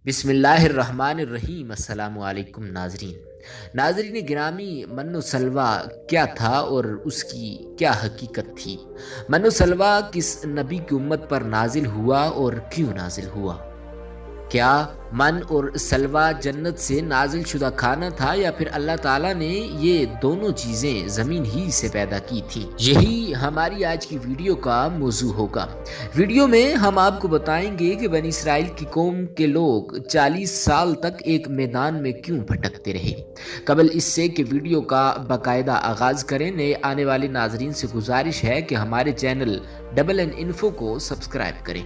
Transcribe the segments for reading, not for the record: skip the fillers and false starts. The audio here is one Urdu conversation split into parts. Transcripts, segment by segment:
بسم اللہ الرحمن الرحیم۔ السلام علیکم ناظرین گرامی، من و سلویٰ کیا تھا اور اس کی کیا حقیقت تھی؟ من و سلویٰ کس نبی کی امت پر نازل ہوا اور کیوں نازل ہوا؟ کیا من اور سلویٰ جنت سے نازل شدہ کھانا تھا یا پھر اللہ تعالیٰ نے یہ دونوں چیزیں زمین ہی سے پیدا کی تھی؟ یہی ہماری آج کی ویڈیو کا موضوع ہوگا۔ ویڈیو میں ہم آپ کو بتائیں گے کہ بنی اسرائیل کی قوم کے لوگ 40 سال تک ایک میدان میں کیوں بھٹکتے رہے۔ قبل اس سے کہ ویڈیو کا باقاعدہ آغاز کریں، نئے آنے والے ناظرین سے گزارش ہے کہ ہمارے چینل ڈبل این انفو کو سبسکرائب کریں۔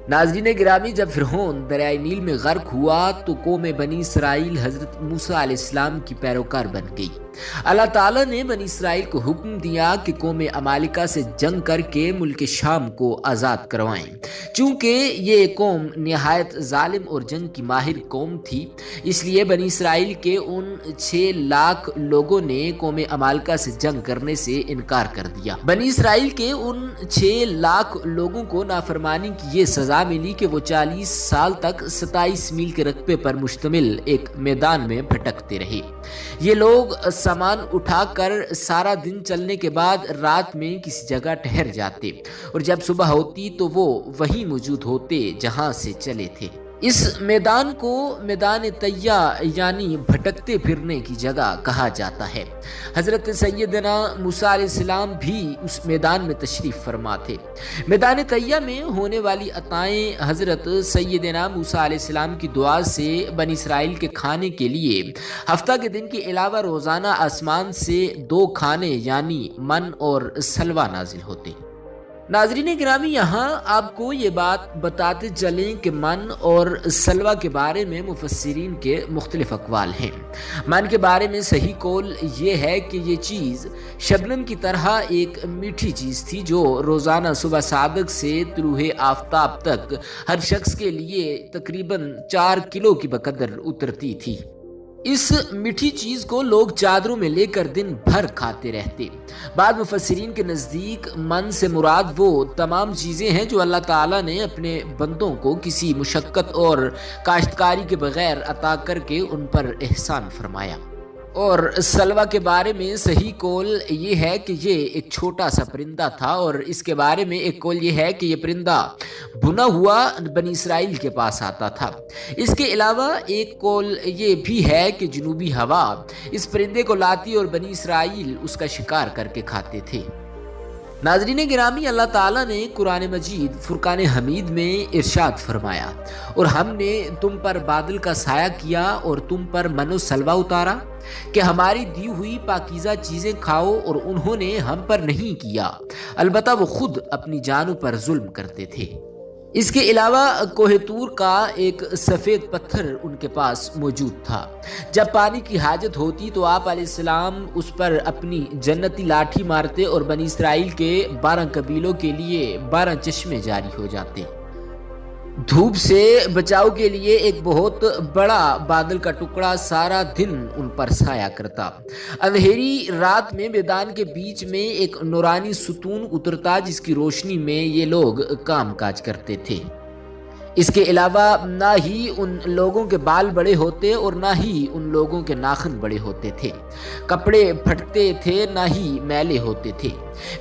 ناظرین گرامی، جب فرعون دریائے نیل میں غرق ہوا تو قوم بنی اسرائیل حضرت موسیٰ علیہ السلام کی پیروکار بن گئی۔ اللہ تعالیٰ نے بنی اسرائیل کو حکم دیا کہ قوم عمالقہ سے جنگ کر کے ملک شام کو آزاد کروائیں۔ چونکہ یہ قوم نہایت ظالم اور جنگ کی ماہر قوم تھی، اس لیے بنی اسرائیل کے ان 6 لاکھ لوگوں نے قوم عمالقہ سے جنگ کرنے سے انکار کر دیا۔ بنی اسرائیل کے ان 6 لاکھ لوگوں کو نافرمانی کی یہ سزا ملی کہ وہ 40 سال تک 27 میل کے رقبے پر مشتمل ایک میدان میں بھٹکتے رہے۔ یہ لوگ سامان اٹھا کر سارا دن چلنے کے بعد رات میں کسی جگہ ٹھہر جاتے اور جب صبح ہوتی تو وہ وہیں موجود ہوتے جہاں سے چلے تھے۔ اس میدان کو میدان طیہ یعنی بھٹکتے پھرنے کی جگہ کہا جاتا ہے۔ حضرت سیدنا موسیٰ علیہ السلام بھی اس میدان میں تشریف فرما تھے۔ میدان طیہ میں ہونے والی عطائیں حضرت سیدنا موسیٰ علیہ السلام کی دعا سے بنی اسرائیل کے کھانے کے لیے ہفتہ کے دن کے علاوہ روزانہ آسمان سے 2 کھانے یعنی من اور سلویٰ نازل ہوتے۔ ناظرین گرامی، یہاں آپ کو یہ بات بتاتے چلیں کہ من اور سلویٰ کے بارے میں مفسرین کے مختلف اقوال ہیں۔ من کے بارے میں صحیح قول یہ ہے کہ یہ چیز شبنم کی طرح ایک میٹھی چیز تھی جو روزانہ صبح صادق سے طلوع آفتاب تک ہر شخص کے لیے تقریباً 4 کلو کی بقدر اترتی تھی۔ اس میٹھی چیز کو لوگ چادروں میں لے کر دن بھر کھاتے رہتے۔ بعض مفسرین کے نزدیک من سے مراد وہ تمام چیزیں ہیں جو اللہ تعالیٰ نے اپنے بندوں کو کسی مشقت اور کاشتکاری کے بغیر عطا کر کے ان پر احسان فرمایا۔ اور سلویٰ کے بارے میں صحیح قول یہ ہے کہ یہ ایک چھوٹا سا پرندہ تھا، اور اس کے بارے میں ایک قول یہ ہے کہ یہ پرندہ بھنا ہوا بنی اسرائیل کے پاس آتا تھا۔ اس کے علاوہ ایک قول یہ بھی ہے کہ جنوبی ہوا اس پرندے کو لاتی اور بنی اسرائیل اس کا شکار کر کے کھاتے تھے۔ ناظرین گرامی، اللہ تعالیٰ نے قرآن مجید فرقان حمید میں ارشاد فرمایا، اور ہم نے تم پر بادل کا سایہ کیا اور تم پر من و سلویٰ اتارا کہ ہماری دی ہوئی پاکیزہ چیزیں کھاؤ، اور انہوں نے ہم پر نہیں کیا، البتہ وہ خود اپنی جانوں پر ظلم کرتے تھے۔ اس کے علاوہ کوہ طور کا ایک سفید پتھر ان کے پاس موجود تھا۔ جب پانی کی حاجت ہوتی تو آپ علیہ السلام اس پر اپنی جنتی لاٹھی مارتے اور بنی اسرائیل کے 12 قبیلوں کے لیے 12 چشمے جاری ہو جاتے۔ دھوپ سے بچاؤ کے لیے ایک بہت بڑا بادل کا ٹکڑا سارا دن ان پر سایہ کرتا۔ اندھیری رات میں میدان کے بیچ میں ایک نورانی ستون اترتا جس کی روشنی میں یہ لوگ کام کاج کرتے تھے۔ اس کے علاوہ نہ ہی ان لوگوں کے بال بڑے ہوتے اور نہ ہی ان لوگوں کے ناخن بڑے ہوتے تھے۔ کپڑے پھٹتے تھے نہ ہی میلے ہوتے تھے۔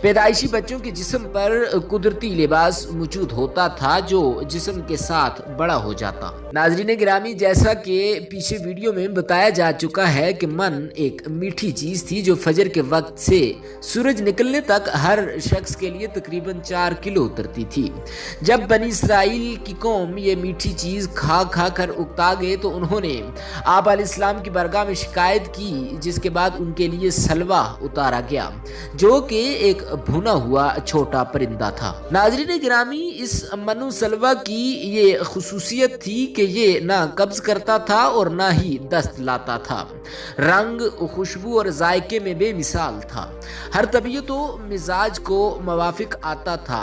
پیدائشی بچوں کے جسم پر قدرتی لباس موجود ہوتا تھا جو جسم کے ساتھ بڑا ہو جاتا۔ ناظرین گرامی، جیسا کہ پیچھے ویڈیو میں بتایا جا چکا ہے کہ من ایک میٹھی چیز تھی جو فجر کے وقت سے سورج نکلنے تک ہر شخص کے لیے تقریباً 4 کلو اترتی تھی۔ جب بنی اسرائیل کی قوم یہ میٹھی چیز کھا کھا کر اکتا گئے تو انہوں نے آپ علیہ السلام کی بارگاہ میں شکایت کی، جس کے بعد ان کے لیے سلویٰ اتارا گیا جو کہ ایک بھنا ہوا چھوٹا پرندہ تھا۔ ناظرین گرامی، اس من و سلویٰ کی یہ خصوصیت تھی کہ یہ نہ قبض کرتا تھا اور نہ ہی دست لاتا تھا۔ رنگ، خوشبو اور ذائقے میں بے مثال تھا۔ ہر طبیعت و مزاج کو موافق آتا تھا۔